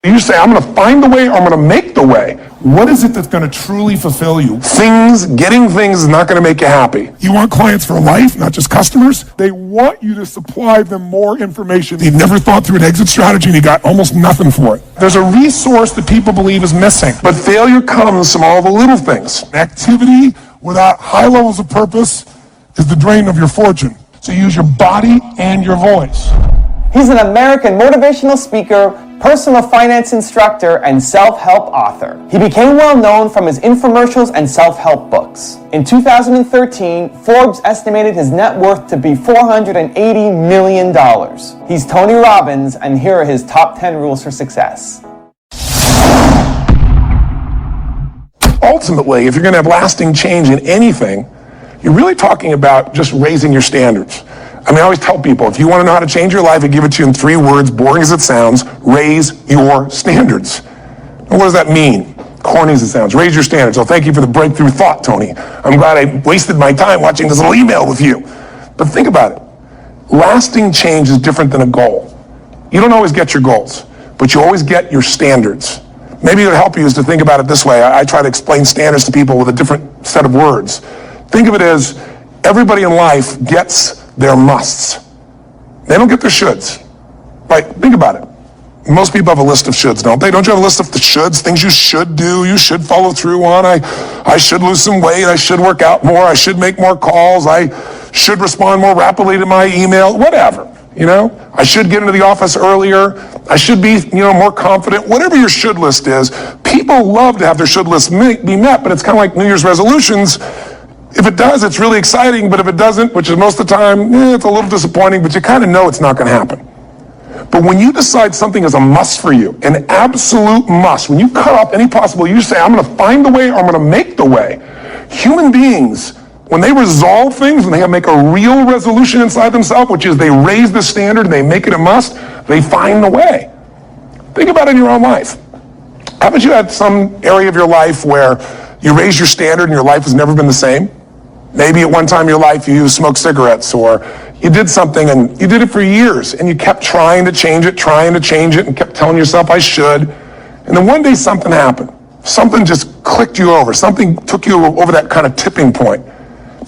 You say, I'm going to find the way or I'm going to make the way. What is it that's going to truly fulfill you? Getting things is not going to make you happy. You want clients for life, not just customers. They want you to supply them more information. You've never thought through an exit strategy and you got almost nothing for it. There's a resource that people believe is missing. But failure comes from all the little things. Activity without high levels of purpose is the drain of your fortune. So use your body and your voice. He's an American motivational speaker, personal finance instructor, and self-help author. He became well known from his infomercials and self-help books. In 2013, Forbes estimated his net worth to be $480 million. He's Tony Robbins, and here are his top 10 rules for success. Ultimately, if you're going to have lasting change in anything, you're really talking about just raising your standards. I mean, I always tell people, if you want to know how to change your life, I give it to you in 3 words, boring as it sounds: raise your standards. And what does that mean? Corny as it sounds. Raise your standards. Oh, thank you for the breakthrough thought, Tony. I'm glad I wasted my time watching this little email with you. But think about it. Lasting change is different than a goal. You don't always get your goals, but you always get your standards. Maybe it would help you is to think about it this way. I try to explain standards to people with a different set of words. Think of it as everybody in life gets their musts. They don't get their shoulds. Right? Think about it. Most people have a list of shoulds, don't they? Don't you have a list of the shoulds, things you should do, you should follow through on? I should lose some weight, I should work out more, I should make more calls, I should respond more rapidly to my email, whatever, you know? I should get into the office earlier, I should be, more confident. Whatever your should list is, people love to have their should list be met, but it's kind of like New Year's resolutions. If it does, it's really exciting, but if it doesn't, which is most of the time, it's a little disappointing, but you kind of know it's not going to happen. But when you decide something is a must for you, an absolute must, when you cut off any possible, you say, I'm going to find the way or I'm going to make the way. Human beings, when they resolve things, when they make a real resolution inside themselves, which is they raise the standard and they make it a must, they find the way. Think about it in your own life. Haven't you had some area of your life where you raised your standard and your life has never been the same? Maybe at one time in your life you smoked cigarettes, or you did something and you did it for years and you kept trying to change it and kept telling yourself I should. And then one day something happened. Something just clicked you over. Something took you over that kind of tipping point.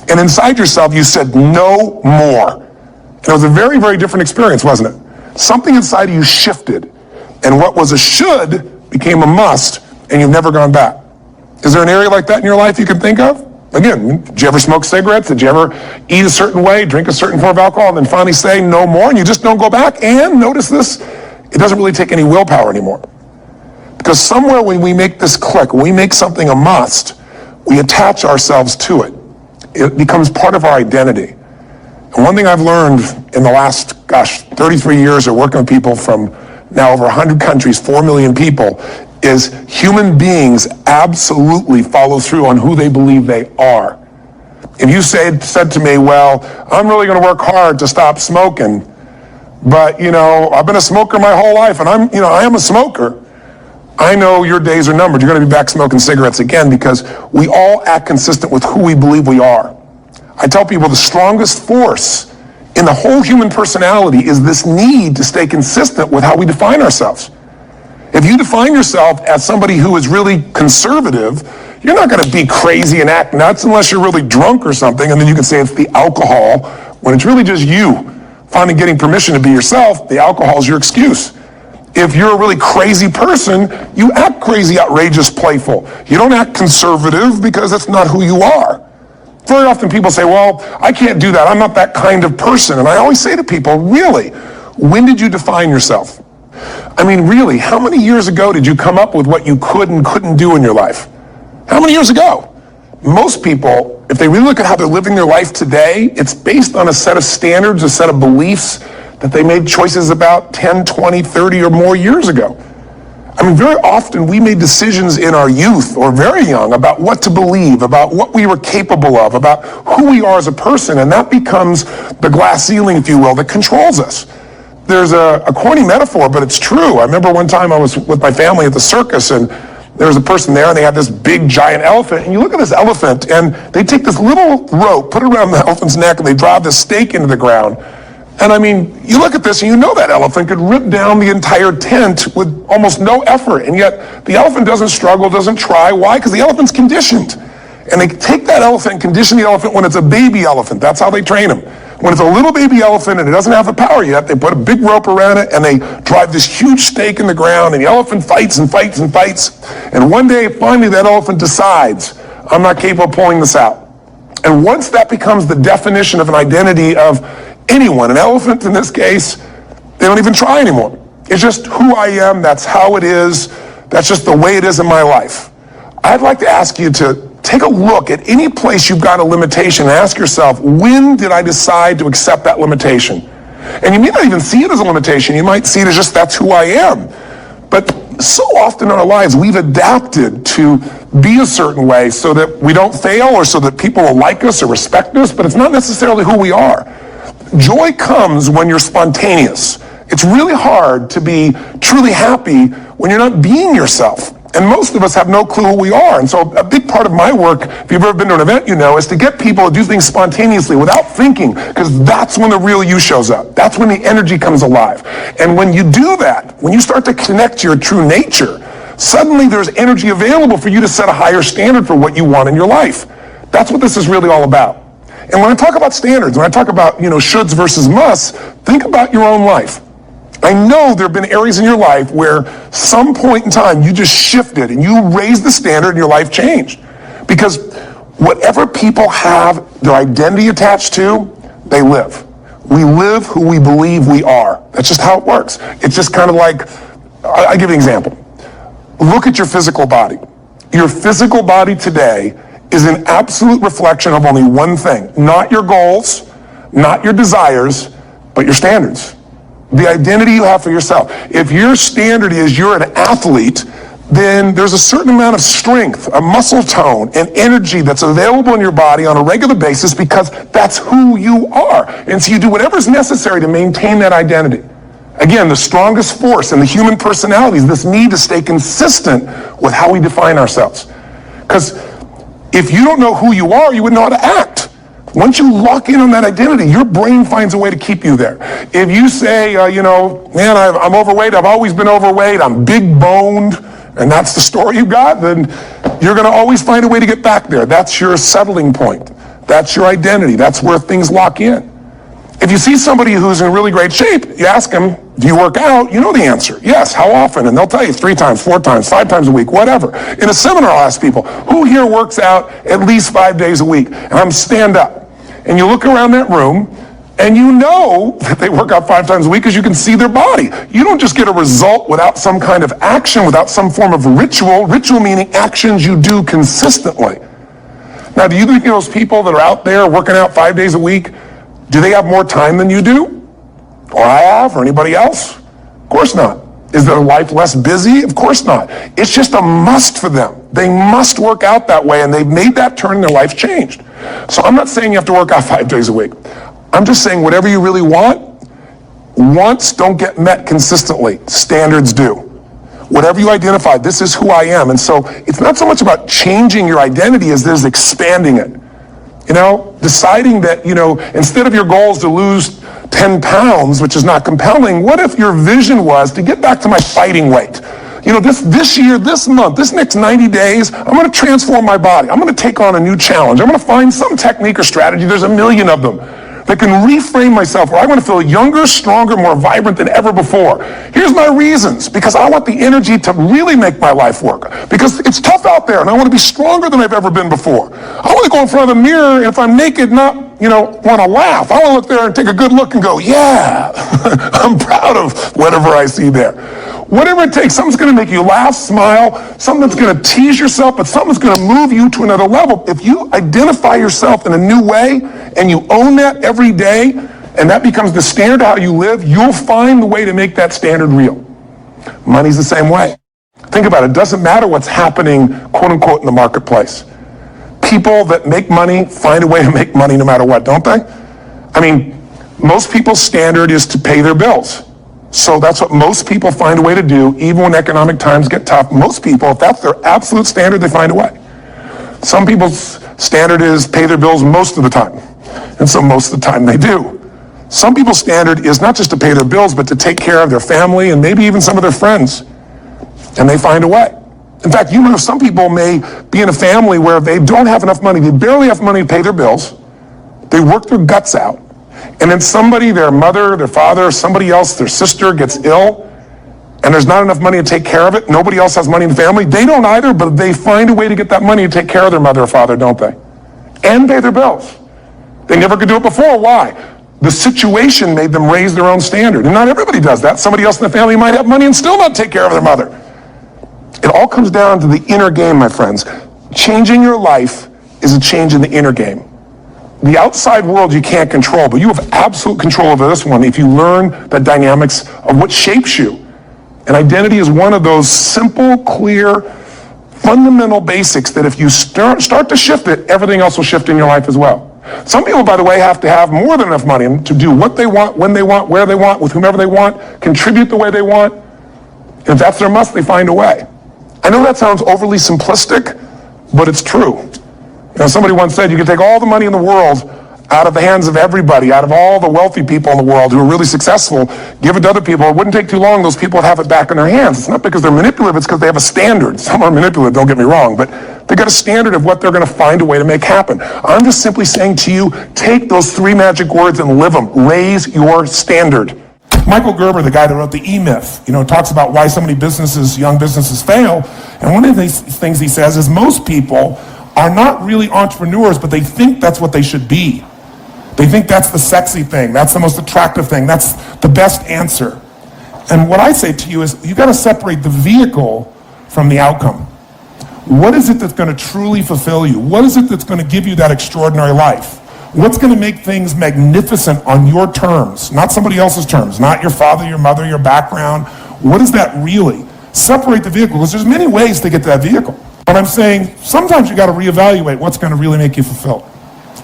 And inside yourself you said no more. And it was a very, very different experience, wasn't it? Something inside of you shifted. And what was a should became a must, and you've never gone back. Is there an area like that in your life you can think of? Again, did you ever smoke cigarettes? Did you ever eat a certain way, drink a certain form of alcohol, and then finally say no more, and you just don't go back? And notice this, it doesn't really take any willpower anymore. Because somewhere when we make this click, when we make something a must, we attach ourselves to it. It becomes part of our identity. And one thing I've learned in the last, 33 years of working with people from now over 100 countries, 4 million people, is human beings absolutely follow through on who they believe they are. If you said to me, well, I'm really going to work hard to stop smoking, but I've been a smoker my whole life and I am a smoker. I know your days are numbered. You're going to be back smoking cigarettes again, because we all act consistent with who we believe we are. I tell people the strongest force in the whole human personality is this need to stay consistent with how we define ourselves. If you define yourself as somebody who is really conservative, you're not going to be crazy and act nuts unless you're really drunk or something, and then you can say it's the alcohol, when it's really just you finally getting permission to be yourself. The alcohol is your excuse. If you're a really crazy person, you act crazy, outrageous, playful. You don't act conservative because that's not who you are. Very often people say, well, I can't do that. I'm not that kind of person. And I always say to people, really, when did you define yourself? I mean, really, how many years ago did you come up with what you could and couldn't do in your life? How many years ago? Most people, if they really look at how they're living their life today, it's based on a set of standards, a set of beliefs that they made choices about 10, 20, 30 or more years ago. I mean, very often we made decisions in our youth or very young about what to believe, about what we were capable of, about who we are as a person, and that becomes the glass ceiling, if you will, that controls us. There's a corny metaphor, but it's true. I remember one time I was with my family at the circus, and there was a person there, and they had this big, giant elephant. And you look at this elephant, and they take this little rope, put it around the elephant's neck, and they drive this stake into the ground. And I mean, you look at this and you know that elephant could rip down the entire tent with almost no effort. And yet the elephant doesn't struggle, doesn't try. Why? Because the elephant's conditioned. And they take that elephant and condition the elephant when it's a baby elephant. That's how they train them. When it's a little baby elephant and it doesn't have the power yet, they put a big rope around it and they drive this huge stake in the ground, and the elephant fights and fights and fights. And one day, finally, that elephant decides, I'm not capable of pulling this out. And once that becomes the definition of an identity of anyone, an elephant in this case, they don't even try anymore. It's just who I am, that's how it is, that's just the way it is in my life. I'd like to ask you to take a look at any place you've got a limitation and ask yourself, when did I decide to accept that limitation? And you may not even see it as a limitation. You might see it as just, that's who I am. But so often in our lives, we've adapted to be a certain way so that we don't fail or so that people will like us or respect us, but it's not necessarily who we are. Joy comes when you're spontaneous. It's really hard to be truly happy when you're not being yourself. And most of us have no clue who we are. And so a big part of my work, if you've ever been to an event, you know, is to get people to do things spontaneously without thinking, because that's when the real you shows up. That's when the energy comes alive. And when you do that, when you start to connect to your true nature, suddenly there's energy available for you to set a higher standard for what you want in your life. That's what this is really all about. And when I talk about standards, when I talk about, shoulds versus musts, think about your own life. I know there have been areas in your life where some point in time you just shifted and you raised the standard and your life changed. Because whatever people have their identity attached to, they live. We live who we believe we are. That's just how it works. It's just kind of like, I'll give you an example. Look at your physical body. Your physical body today is an absolute reflection of only one thing. Not your goals, not your desires, but your standards. The identity you have for yourself. If your standard is you're an athlete, then there's a certain amount of strength, a muscle tone, and energy that's available in your body on a regular basis because that's who you are. And so you do whatever's necessary to maintain that identity. Again, the strongest force in the human personality is this need to stay consistent with how we define ourselves. Because if you don't know who you are, you wouldn't know how to act. Once you lock in on that identity, your brain finds a way to keep you there. If you say, man, I'm overweight, I've always been overweight, I'm big boned, and that's the story you got, then you're going to always find a way to get back there. That's your settling point. That's your identity. That's where things lock in. If you see somebody who's in really great shape, you ask them, do you work out? You know the answer. Yes. How often? And they'll tell you 3 times, 4 times, 5 times a week, whatever. In a seminar, I'll ask people, who here works out at least 5 days a week? And I'm stand up. And you look around that room, and you know that they work out 5 times a week because you can see their body. You don't just get a result without some kind of action, without some form of ritual. Ritual meaning actions you do consistently. Now, do you think those people that are out there working out 5 days a week, do they have more time than you do? Or I have, or anybody else? Of course not. Is their life less busy? Of course not. It's just a must for them. They must work out that way, and they've made that turn and their life changed. So I'm not saying you have to work out 5 days a week. I'm just saying whatever you really want, wants don't get met consistently. Standards do. Whatever you identify, this is who I am. And so it's not so much about changing your identity as it is expanding it. Deciding that, instead of your goals to lose 10 pounds, which is not compelling, what if your vision was to get back to my fighting weight? This year, this month, this next 90 days, I'm going to transform my body. I'm going to take on a new challenge. I'm going to find some technique or strategy. There's a million of them that can reframe myself where I want to feel younger, stronger, more vibrant than ever before. Here's my reasons. Because I want the energy to really make my life work. Because it's tough out there, and I want to be stronger than I've ever been before. I want to go in front of the mirror, and if I'm naked, not, want to laugh. I want to look there and take a good look and go, yeah, I'm proud of whatever I see there. Whatever it takes, something's going to make you laugh, smile, something that's going to tease yourself, but something's going to move you to another level. If you identify yourself in a new way and you own that every day, and that becomes the standard of how you live, you'll find the way to make that standard real. Money's the same way. Think about it. It doesn't matter what's happening, quote unquote, in the marketplace. People that make money find a way to make money no matter what, don't they? I mean, most people's standard is to pay their bills. So that's what most people find a way to do, even when economic times get tough. Most people, if that's their absolute standard, they find a way. Some people's standard is pay their bills most of the time. And so most of the time they do. Some people's standard is not just to pay their bills, but to take care of their family and maybe even some of their friends. And they find a way. In fact, you know, some people may be in a family where they don't have enough money. They barely have money to pay their bills. They work their guts out. And then somebody, their mother, their father, somebody else, their sister gets ill, and there's not enough money to take care of it. Nobody else has money in the family. They don't either, but they find a way to get that money to take care of their mother or father, don't they? And pay their bills. They never could do it before. Why? The situation made them raise their own standard. And not everybody does that. Somebody else in the family might have money and still not take care of their mother. It all comes down to the inner game, my friends. Changing your life is a change in the inner game. The outside world you can't control, but you have absolute control over this one if you learn the dynamics of what shapes you. And identity is one of those simple, clear, fundamental basics that if you start to shift it, everything else will shift in your life as well. Some people, by the way, have to have more than enough money to do what they want, when they want, where they want, with whomever they want, contribute the way they want. And if that's their must, they find a way. I know that sounds overly simplistic, but it's true. You know, somebody once said you can take all the money in the world out of the hands of everybody, out of all the wealthy people in the world who are really successful, give it to other people. It wouldn't take too long, those people would have it back in their hands. It's not because they're manipulative, it's because they have a standard. Some are manipulative, don't get me wrong, but they got a standard of what they're going to find a way to make happen. I'm just simply saying to you, take those 3 magic words and live them. Raise your standard. Michael Gerber, the guy that wrote the E-Myth, talks about why so many young businesses fail. And one of the things he says is most people are not really entrepreneurs, but they think that's what they should be. They think that's the sexy thing, that's the most attractive thing, that's the best answer. And what I say to you is, you got to separate the vehicle from the outcome. What is it that's going to truly fulfill you? What is it that's going to give you that extraordinary life? What's going to make things magnificent on your terms, not somebody else's terms, not your father, your mother, your background? What is that really? Separate the vehicle, because there's many ways to get to that vehicle. But I'm saying, sometimes you got to reevaluate what's going to really make you fulfilled.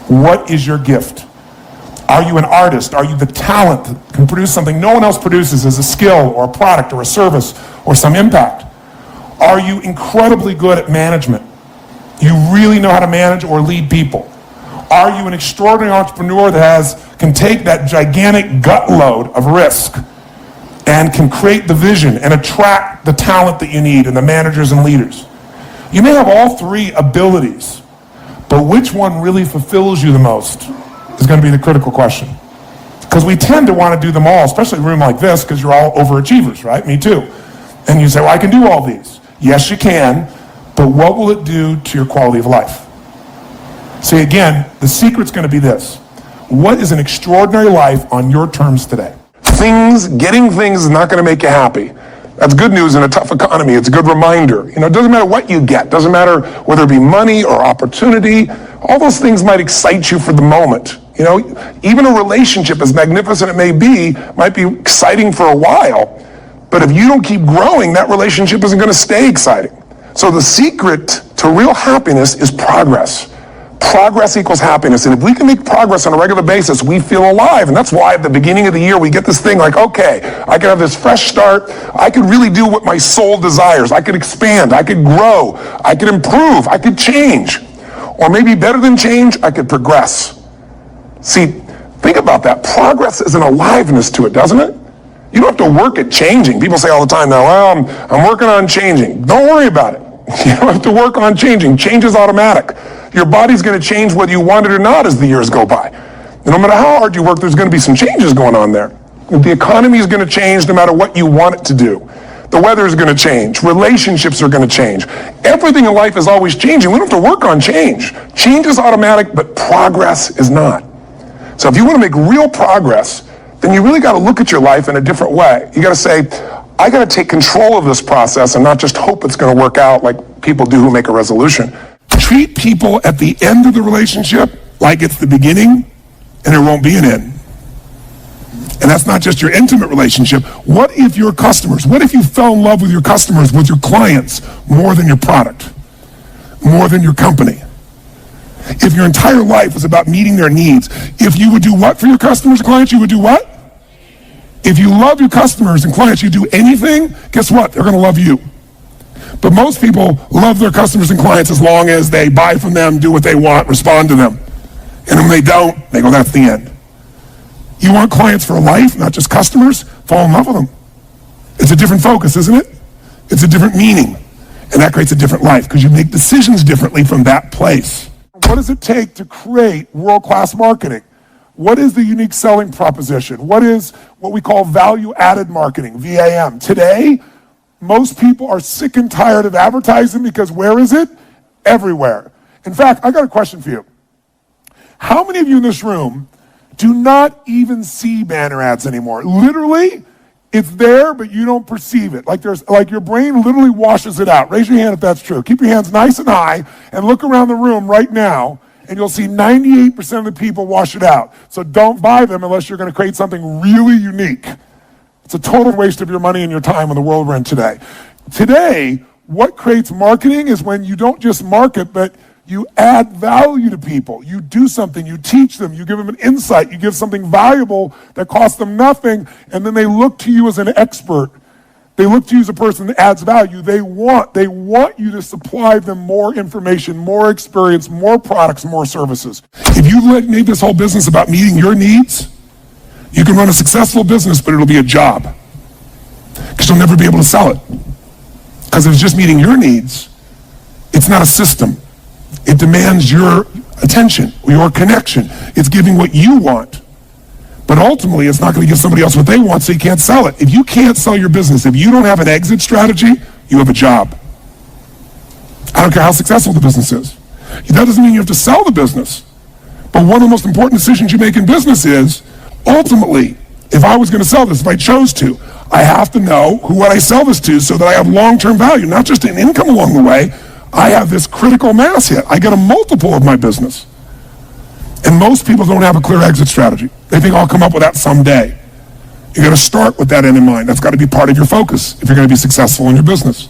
What is your gift? Are you an artist? Are you the talent that can produce something no one else produces as a skill or a product or a service or some impact? Are you incredibly good at management? You really know how to manage or lead people? Are you an extraordinary entrepreneur that can take that gigantic gut load of risk and can create the vision and attract the talent that you need and the managers and leaders? You may have all 3 abilities, but which one really fulfills you the most is going to be the critical question. Because we tend to want to do them all, especially in a room like this, because you're all overachievers, right? Me too. And you say, well, I can do all these. Yes, you can, but what will it do to your quality of life? See, again, the secret's going to be this. What is an extraordinary life on your terms today? Getting things is not going to make you happy. That's good news in a tough economy. It's a good reminder. It doesn't matter what you get. It doesn't matter whether it be money or opportunity. All those things might excite you for the moment. Even a relationship, as magnificent it may be, might be exciting for a while. But if you don't keep growing, that relationship isn't going to stay exciting. So the secret to real happiness is progress. Progress equals happiness. And if we can make progress on a regular basis, we feel alive. And that's why at the beginning of the year, we get this thing like, okay, I can have this fresh start. I could really do what my soul desires. I could expand. I could grow. I could improve. I could change. Or maybe better than change, I could progress. See, think about that. Progress is an aliveness to it, doesn't it? You don't have to work at changing. People say all the time now, well, I'm working on changing. Don't worry about it. You don't have to work on changing. Change is automatic. Your body's going to change whether you want it or not as the years go by. And no matter how hard you work, there's going to be some changes going on there. The economy is going to change no matter what you want it to do. The weather is going to change. Relationships are going to change. Everything in life is always changing. We don't have to work on change. Change is automatic, but progress is not. So if you want to make real progress, then you really got to look at your life in a different way. You got to say, I got to take control of this process and not just hope it's going to work out like people do who make a resolution. Treat people at the end of the relationship like it's the beginning and there won't be an end. And that's not just your intimate relationship. What if your customers, what if you fell in love with your customers, with your clients, more than your product, more than your company? If your entire life was about meeting their needs, if you would do what for your customers and clients, you would do what? If you love your customers and clients, you do anything, guess what? They're going to love you. But most people love their customers and clients as long as they buy from them, do what they want, respond to them. And when they don't, they go, that's the end. You want clients for life, not just customers? Fall in love with them. It's a different focus, isn't it? It's a different meaning. And that creates a different life because you make decisions differently from that place. What does it take to create world-class marketing? What is the unique selling proposition? What is what we call value-added marketing, VAM? Today, most people are sick and tired of advertising because where is it? Everywhere. In fact, I got a question for you. How many of you in this room do not even see banner ads anymore? Literally, it's there, but you don't perceive it. Like your brain literally washes it out. Raise your hand if that's true. Keep your hands nice and high and look around the room right now, and you'll see 98% of the people wash it out. So don't buy them unless you're going to create something really unique. It's a total waste of your money and your time in the world we're in today. Today, what creates marketing is when you don't just market, but you add value to people. You do something, you teach them, you give them an insight, you give something valuable that costs them nothing, and then they look to you as an expert. They look to you as a person that adds value. They want you to supply them more information, more experience, more products, more services. If you made this whole business about meeting your needs, you can run a successful business, but it'll be a job. Because you'll never be able to sell it. Because if it's just meeting your needs, it's not a system. It demands your attention, your connection. It's giving what you want. But ultimately, it's not going to give somebody else what they want, so you can't sell it. If you can't sell your business, if you don't have an exit strategy, you have a job. I don't care how successful the business is. That doesn't mean you have to sell the business. But one of the most important decisions you make in business is, ultimately, if I was going to sell this, if I chose to, I have to know who I sell this to so that I have long-term value, not just an income along the way. I have this critical mass hit. I get a multiple of my business. And most people don't have a clear exit strategy. They think I'll come up with that someday. You got to start with that end in mind. That's got to be part of your focus if you're going to be successful in your business.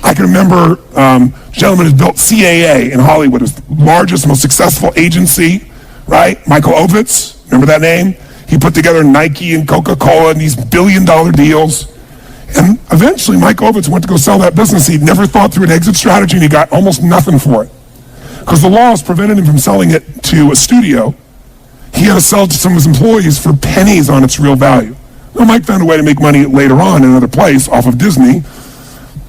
I can remember a gentleman who built CAA in Hollywood, his largest, most successful agency, right? Michael Ovitz, remember that name? He put together Nike and Coca-Cola and these billion-dollar deals. And eventually, Mike Ovitz went to go sell that business. He'd never thought through an exit strategy, and he got almost nothing for it. Because the laws prevented him from selling it to a studio. He had to sell it to some of his employees for pennies on its real value. Well, Mike found a way to make money later on in another place off of Disney.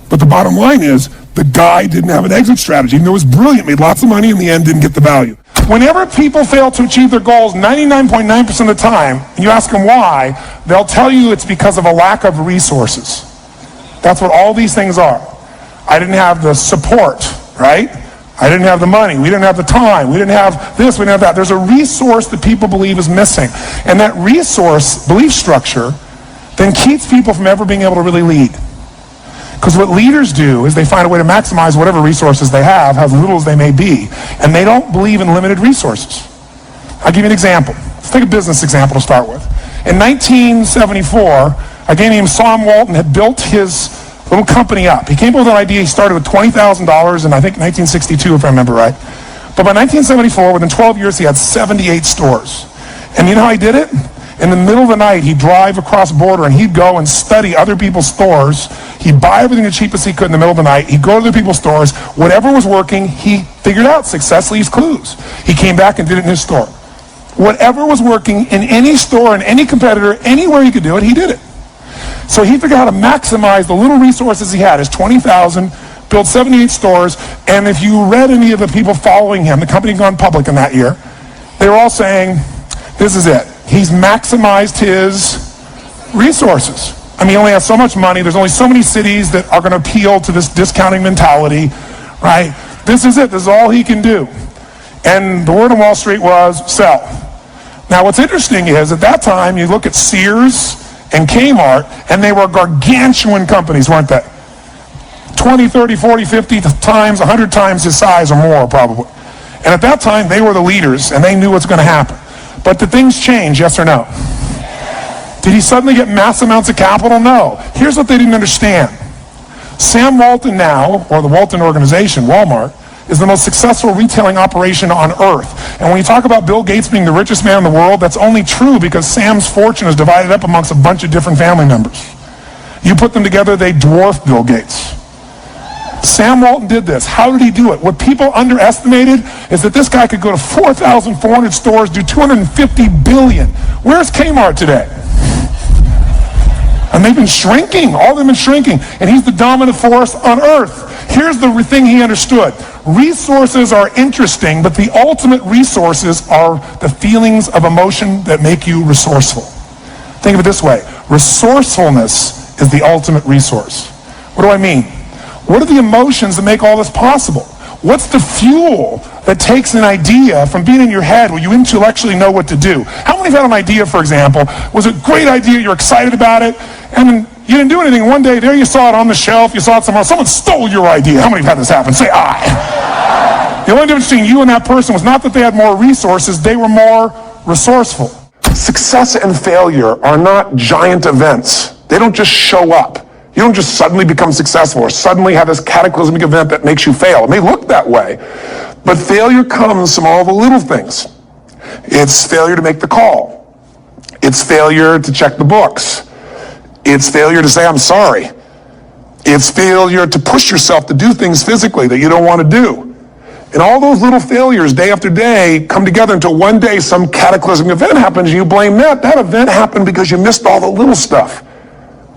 But the bottom line is, the guy didn't have an exit strategy. Even though it was brilliant, made lots of money, in the end didn't get the value. Whenever people fail to achieve their goals 99.9% of the time, and you ask them why, they'll tell you it's because of a lack of resources. That's what all these things are. I didn't have the support, right? I didn't have the money. We didn't have the time. We didn't have this. We didn't have that. There's a resource that people believe is missing. And that resource, belief structure, then keeps people from ever being able to really lead. Because what leaders do is they find a way to maximize whatever resources they have, as little as they may be. And they don't believe in limited resources. I'll give you an example. Let's take a business example to start with. In 1974, a guy named Sam Walton had built his little company up. He came up with an idea. He started with $20,000 in, I think, 1962, if I remember right. But by 1974, within 12 years, he had 78 stores. And you know how he did it? In the middle of the night, he'd drive across the border and he'd go and study other people's stores. He'd buy everything the cheapest he could in the middle of the night. He'd go to other people's stores. Whatever was working, he figured out success leaves clues. He came back and did it in his store. Whatever was working in any store, in any competitor, anywhere he could do it, he did it. So he figured out how to maximize the little resources he had, his 20,000, built 78 stores, and if you read any of the people following him, the company had gone public in that year, they were all saying, this is it. He's maximized his resources. I mean, he only has so much money. There's only so many cities that are going to appeal to this discounting mentality, right? This is it. This is all he can do. And the word on Wall Street was sell. Now, what's interesting is at that time, you look at Sears and Kmart, and they were gargantuan companies, weren't they? 20, 30, 40, 50 times, 100 times his size or more, probably. And at that time, they were the leaders, and they knew what's going to happen. But did things change, yes or no? Did he suddenly get mass amounts of capital? No. Here's what they didn't understand. Sam Walton now, or the Walton organization, Walmart, is the most successful retailing operation on earth. And when you talk about Bill Gates being the richest man in the world, that's only true because Sam's fortune is divided up amongst a bunch of different family members. You put them together, they dwarf Bill Gates. Sam Walton did this. How did he do it? What people underestimated is that this guy could go to 4,400 stores, do $250 billion. Where's Kmart today? And they've been shrinking. All of them have been shrinking. And he's the dominant force on earth. Here's the thing he understood. Resources are interesting, but the ultimate resources are the feelings of emotion that make you resourceful. Think of it this way. Resourcefulness is the ultimate resource. What do I mean? What are the emotions that make all this possible? What's the fuel that takes an idea from being in your head where you intellectually know what to do? How many have had an idea, for example, was a great idea, you're excited about it, and you didn't do anything. One day, there you saw it on the shelf, you saw it somewhere else, someone stole your idea. How many have had this happen? Say, I. The only difference between you and that person was not that they had more resources, they were more resourceful. Success and failure are not giant events. They don't just show up. You don't just suddenly become successful or suddenly have this cataclysmic event that makes you fail. It may look that way, but failure comes from all the little things. It's failure to make the call. It's failure to check the books. It's failure to say, I'm sorry. It's failure to push yourself to do things physically that you don't want to do. And all those little failures, day after day, come together until one day some cataclysmic event happens and you blame that. That event happened because you missed all the little stuff.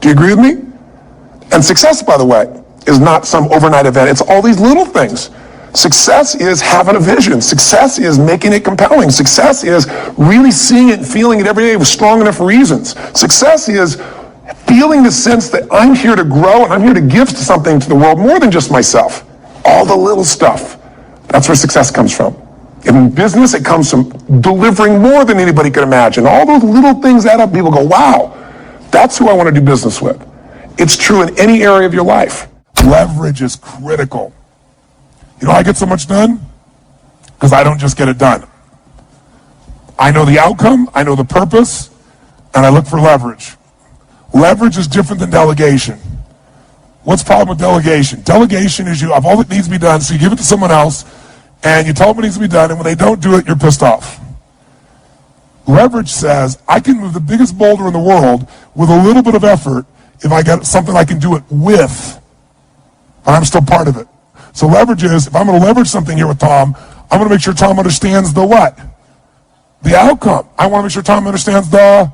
Do you agree with me? And success, by the way, is not some overnight event. It's all these little things. Success is having a vision. Success is making it compelling. Success is really seeing it and feeling it every day with strong enough reasons. Success is feeling the sense that I'm here to grow and I'm here to give something to the world more than just myself. All the little stuff. That's where success comes from. In business, it comes from delivering more than anybody could imagine. All those little things add up. People go, wow, that's who I want to do business with. It's true in any area of your life. Leverage is critical. You know how I get so much done? Because I don't just get it done. I know the outcome, I know the purpose, and I look for leverage. Leverage is different than delegation. What's the problem with delegation? Delegation is you have all that needs to be done, so you give it to someone else, and you tell them what needs to be done, and when they don't do it, you're pissed off. Leverage says, I can move the biggest boulder in the world with a little bit of effort if I got something I can do it with, but I'm still part of it. So leverage is, if I'm going to leverage something here with Tom, I'm going to make sure Tom understands the what? The outcome. I want to make sure Tom understands the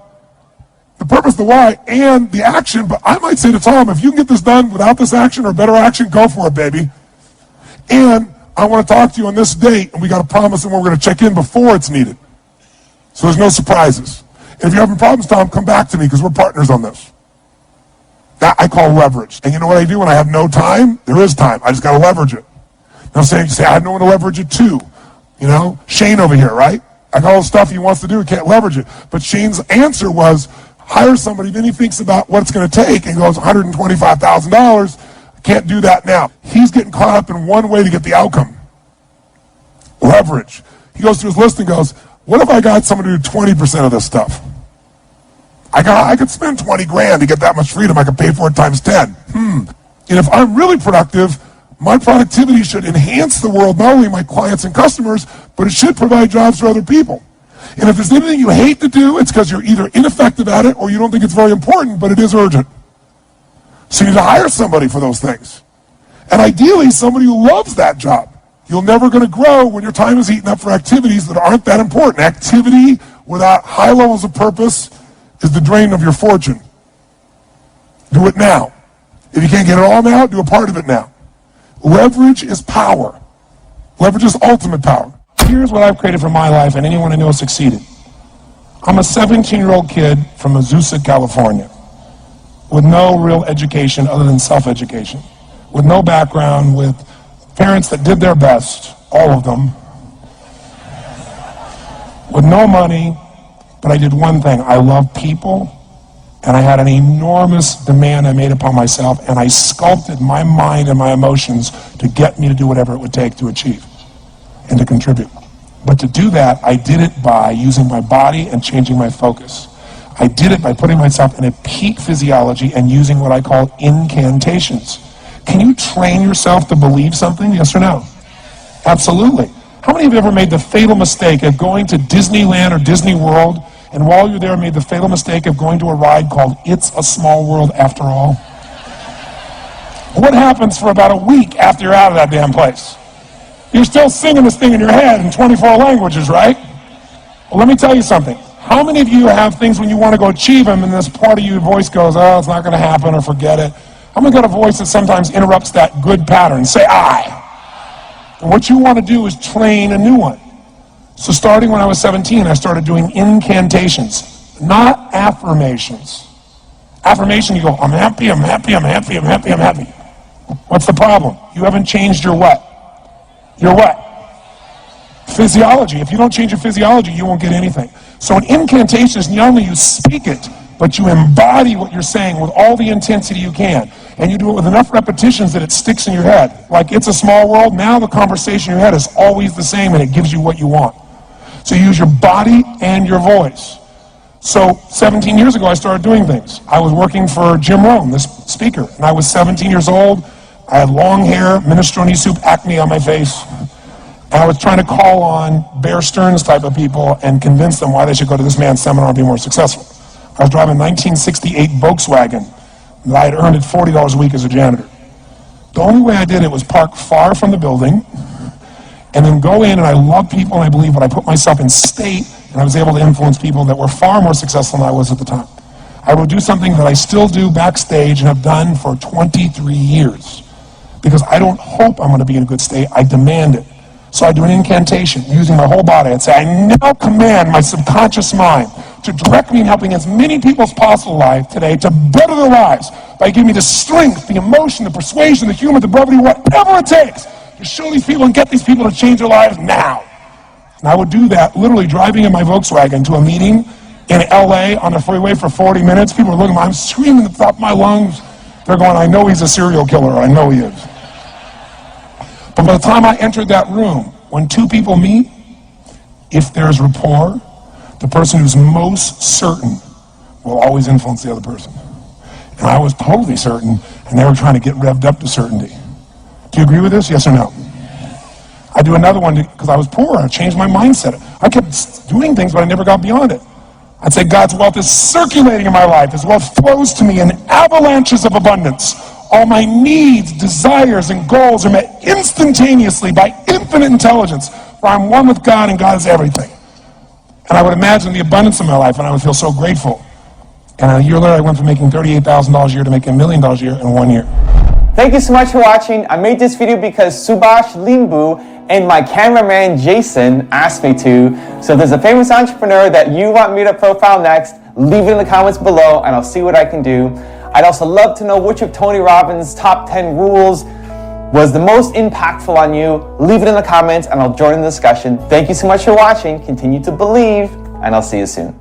purpose, the why, and the action. But I might say to Tom, if you can get this done without this action or better action, go for it, baby. And I want to talk to you on this date, and we got to promise that we're going to check in before it's needed. So there's no surprises. And if you're having problems, Tom, come back to me because we're partners on this. That I call leverage. And you know what I do when I have no time? There is time. I just got to leverage it. Now say I have no one to leverage it to. You know, Shane over here, right? I got all the stuff he wants to do. He can't leverage it. But Shane's answer was hire somebody. Then he thinks about what it's going to take and goes $125,000. I can't do that now. He's getting caught up in one way to get the outcome. Leverage. He goes through his list and goes, what if I got someone to do 20% of this stuff? I could spend 20 grand to get that much freedom. I could pay for it times 10. And if I'm really productive, my productivity should enhance the world, not only my clients and customers, but it should provide jobs for other people. And if there's anything you hate to do, it's because you're either ineffective at it or you don't think it's very important, but it is urgent. So you need to hire somebody for those things. And ideally, somebody who loves that job. You're never going to grow when your time is eaten up for activities that aren't that important. Activity without high levels of purpose is the drain of your fortune. Do it now. If you can't get it all now, do a part of it now. Leverage is power. Leverage is ultimate power. Here's what I've created for my life and anyone I know has succeeded. I'm a 17-year-old kid from Azusa, California, with no real education other than self-education, with no background, with parents that did their best, all of them, with no money. But I did one thing. I love people, and I had an enormous demand I made upon myself, and I sculpted my mind and my emotions to get me to do whatever it would take to achieve and to contribute. But to do that, I did it by using my body and changing my focus. I did it by putting myself in a peak physiology and using what I call incantations. Can you train yourself to believe something? Yes or no? Absolutely. How many of you ever made the fatal mistake of going to Disneyland or Disney World, and while you're there made the fatal mistake of going to a ride called It's a Small World After All? What happens for about a week after you're out of that damn place? You're still singing this thing in your head in 24 languages, right? Well, let me tell you something. How many of you have things when you want to go achieve them and this part of your voice goes, oh, it's not going to happen, or forget it? How many got a voice that sometimes interrupts that good pattern? Say I. And what you want to do is train a new one. So starting when I was 17, I started doing incantations, not affirmations. Affirmation, you go, I'm happy, I'm happy, I'm happy, I'm happy, I'm happy. What's the problem? You haven't changed your what? Your what? Physiology. If you don't change your physiology, you won't get anything. So an incantation is not only you speak it, but you embody what you're saying with all the intensity you can. And you do it with enough repetitions that it sticks in your head. Like It's a Small World, now the conversation in your head is always the same and it gives you what you want. So you use your body and your voice. So 17 years ago, I started doing things. I was working for Jim Rohn, this speaker, and I was 17 years old. I had long hair, minestrone soup, acne on my face. And I was trying to call on Bear Stearns type of people and convince them why they should go to this man's seminar and be more successful. I was driving a 1968 Volkswagen that I had earned at $40 a week as a janitor. The only way I did it was park far from the building and then go in, and I love people, and I believe, but I put myself in state, and I was able to influence people that were far more successful than I was at the time. I would do something that I still do backstage and have done for 23 years because I don't hope I'm going to be in a good state. I demand it. So I do an incantation using my whole body. I'd say, I now command my subconscious mind to direct me in helping as many people as possible alive today to better their lives by giving me the strength, the emotion, the persuasion, the humor, the brevity, whatever it takes to show these people and get these people to change their lives now. And I would do that literally driving in my Volkswagen to a meeting in LA on the freeway for 40 minutes. People are looking at me, I'm screaming at the top of my lungs. They're going, I know he's a serial killer, I know he is. But by the time I entered that room, when two people meet, if there's rapport, the person who's most certain will always influence the other person. And I was totally certain, and they were trying to get revved up to certainty. Do you agree with this, yes or no? I do another one because I was poor. I changed my mindset. I kept doing things, but I never got beyond it. I'd say God's wealth is circulating in my life. His wealth flows to me in avalanches of abundance. All my needs, desires, and goals are met instantaneously by infinite intelligence, for I'm one with God and God is everything. And I would imagine the abundance of my life, and I would feel so grateful. And a year later, I went from making $38,000 a year to making $1 million a year in 1 year. Thank you so much for watching. I made this video because Subhash Limbu and my cameraman Jason asked me to. So if there's a famous entrepreneur that you want me to profile next, leave it in the comments below and I'll see what I can do. I'd also love to know which of Tony Robbins' top 10 rules was the most impactful on you. Leave it in the comments and I'll join in the discussion. Thank you so much for watching. Continue to believe, and I'll see you soon.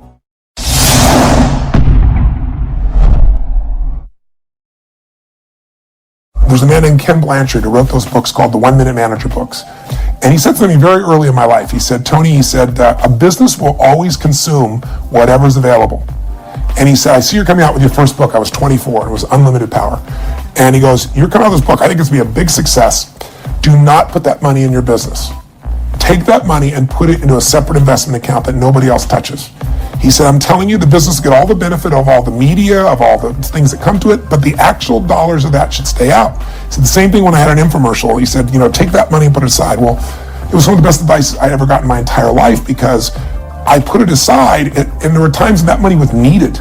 There's a man named Ken Blanchard who wrote those books called the 1 Minute Manager books. And he said something very early in my life. He said, Tony, a business will always consume whatever's available. And he said, I see you're coming out with your first book. I was 24, and it was Unlimited Power. And he goes, you're coming out with this book. I think it's going to be a big success. Do not put that money in your business. Take that money and put it into a separate investment account that nobody else touches. He said, I'm telling you, the business will get all the benefit of all the media, of all the things that come to it, but the actual dollars of that should stay out. He said the same thing when I had an infomercial. He said, take that money and put it aside. Well, it was some of the best advice I ever got in my entire life because I put it aside, and there were times when that money was needed.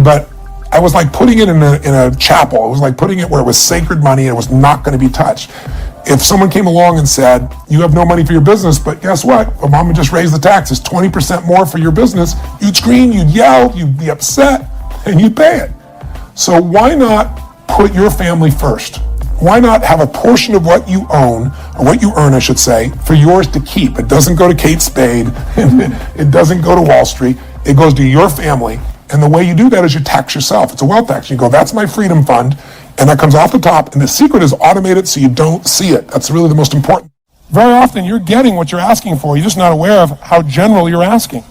But I was like putting it in a chapel. It was like putting it where it was sacred money and it was not going to be touched. If someone came along and said, you have no money for your business, but guess what? Obama just raised the taxes 20% more for your business, you'd scream, you'd yell, you'd be upset, and you'd pay it. So why not put your family first? Why not have a portion of what you own, or what you earn, I should say, for yours to keep? It doesn't go to Kate Spade, it doesn't go to Wall Street, it goes to your family. And the way you do that is you tax yourself. It's a wealth tax. You go, that's my freedom fund, and that comes off the top, and the secret is automated so you don't see it. That's really the most important. Very often you're getting what you're asking for. You're just not aware of how general you're asking.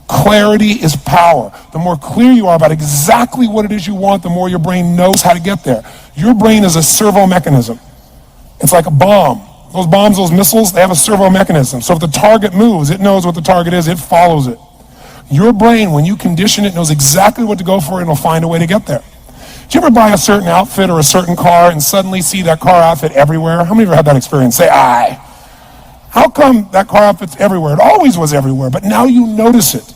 Clarity is power. The more clear you are about exactly what it is you want, the more your brain knows how to get there. Your brain is a servo mechanism. It's like a bomb. Those bombs, those missiles, they have a servo mechanism. So if the target moves, it knows what the target is, it follows it. Your brain, when you condition it, knows exactly what to go for and it'll find a way to get there. Did you ever buy a certain outfit or a certain car and suddenly see that car outfit everywhere? How many of you have had that experience? Say aye. How come that car outfit's everywhere? It always was everywhere, but now you notice it.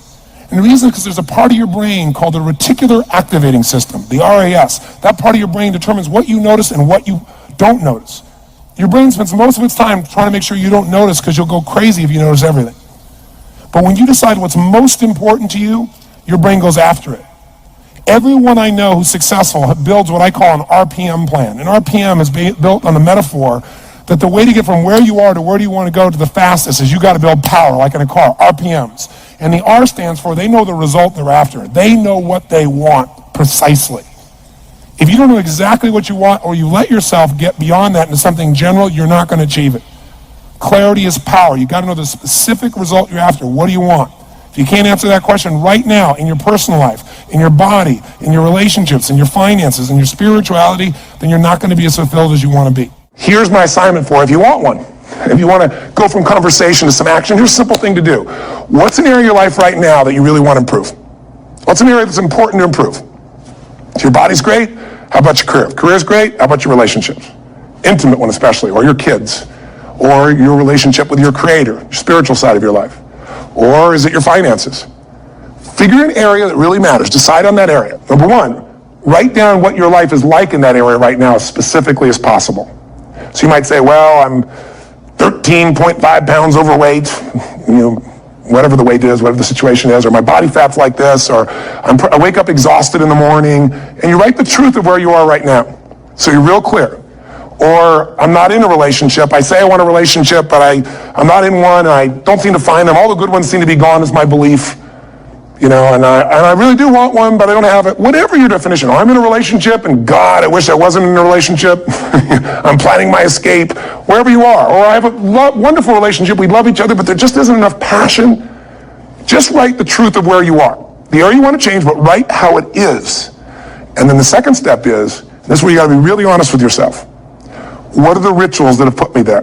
And the reason is because there's a part of your brain called the reticular activating system, the RAS. That part of your brain determines what you notice and what you don't notice. Your brain spends most of its time trying to make sure you don't notice because you'll go crazy if you notice everything. But when you decide what's most important to you, your brain goes after it. Everyone I know who's successful builds what I call an RPM plan. An RPM is built on the metaphor that the way to get from where you are to where do you want to go to the fastest is you got to build power, like in a car, RPMs. And the R stands for they know the result they're after. They know what they want precisely. If you don't know exactly what you want or you let yourself get beyond that into something general, you're not going to achieve it. Clarity is power. You got to know the specific result you're after. What do you want? If you can't answer that question right now in your personal life, in your body, in your relationships, in your finances, in your spirituality, then you're not going to be as fulfilled as you want to be. Here's my assignment for if you want one. If you want to go from conversation to some action, here's a simple thing to do. What's an area of your life right now that you really want to improve? What's an area that's important to improve? If your body's great, how about your career? If career's great, how about your relationships? Intimate one especially, or your kids, or your relationship with your creator, your spiritual side of your life. Or is it your finances? Figure an area that really matters. Decide on that area. Number one, write down what your life is like in that area right now as specifically as possible. So you might say, well, I'm 13.5 pounds overweight, whatever the weight is, whatever the situation is, or my body fat's like this, or I wake up exhausted in the morning, and you write the truth of where you are right now. So you're real clear. Or I'm not in a relationship. I say I want a relationship, but I'm not in one, and I don't seem to find them. All the good ones seem to be gone is my belief. And I really do want one, but I don't have it. Whatever your definition. Or I'm in a relationship, and God, I wish I wasn't in a relationship. I'm planning my escape. Wherever you are. Or I have a wonderful relationship. We love each other, but there just isn't enough passion. Just write the truth of where you are. The area you want to change, but write how it is. And then the second step is, this is where you got to be really honest with yourself. What are the rituals that have put me there?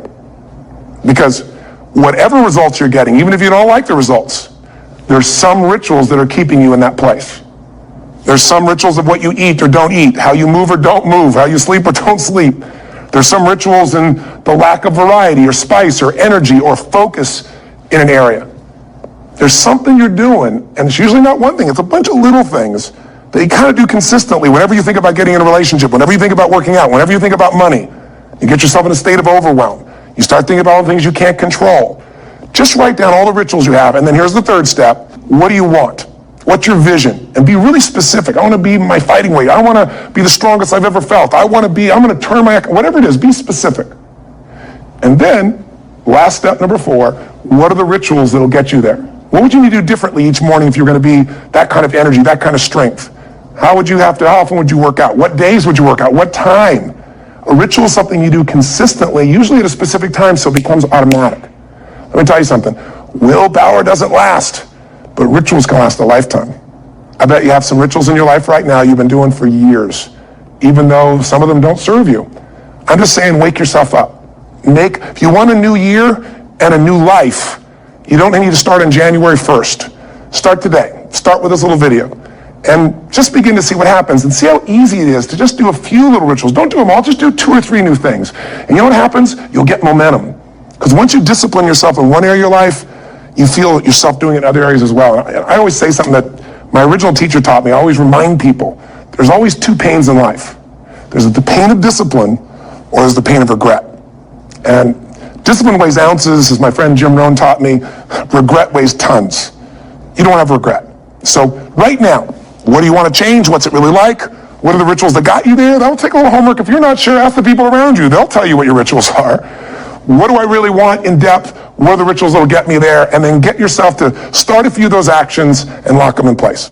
Because whatever results you're getting, even if you don't like the results, there's some rituals that are keeping you in that place. There's some rituals of what you eat or don't eat, how you move or don't move, how you sleep or don't sleep. There's some rituals in the lack of variety or spice or energy or focus in an area. There's something you're doing, and it's usually not one thing, it's a bunch of little things that you kind of do consistently whenever you think about getting in a relationship, whenever you think about working out, whenever you think about money. You get yourself in a state of overwhelm. You start thinking about all the things you can't control. Just write down all the rituals you have, and then here's the third step. What do you want? What's your vision? And be really specific. I want to be my fighting weight. I want to be the strongest I've ever felt. I'm going to turn whatever it is, be specific. And then, last step number 4, what are the rituals that'll get you there? What would you need to do differently each morning if you're going to be that kind of energy, that kind of strength? How often would you work out? What days would you work out? What time? A ritual is something you do consistently, usually at a specific time, so it becomes automatic. Let me tell you something. Willpower doesn't last, but rituals can last a lifetime. I bet you have some rituals in your life right now you've been doing for years, even though some of them don't serve you. I'm just saying, wake yourself up. If you want a new year and a new life, you don't need to start on January 1st. Start today. Start with this little video. And just begin to see what happens and see how easy it is to just do a few little rituals. Don't do them all, just do 2 or 3 new things. And you know what happens? You'll get momentum. Because once you discipline yourself in one area of your life, you feel yourself doing it in other areas as well. And I always say something that my original teacher taught me. I always remind people, there's always 2 pains in life. There's the pain of discipline, or there's the pain of regret. And discipline weighs ounces, as my friend Jim Rohn taught me. Regret weighs tons. You don't have regret. So right now, what do you want to change? What's it really like? What are the rituals that got you there? That'll take a little homework. If you're not sure, ask the people around you. They'll tell you what your rituals are. What do I really want in depth? What are the rituals that will get me there? And then get yourself to start a few of those actions and lock them in place.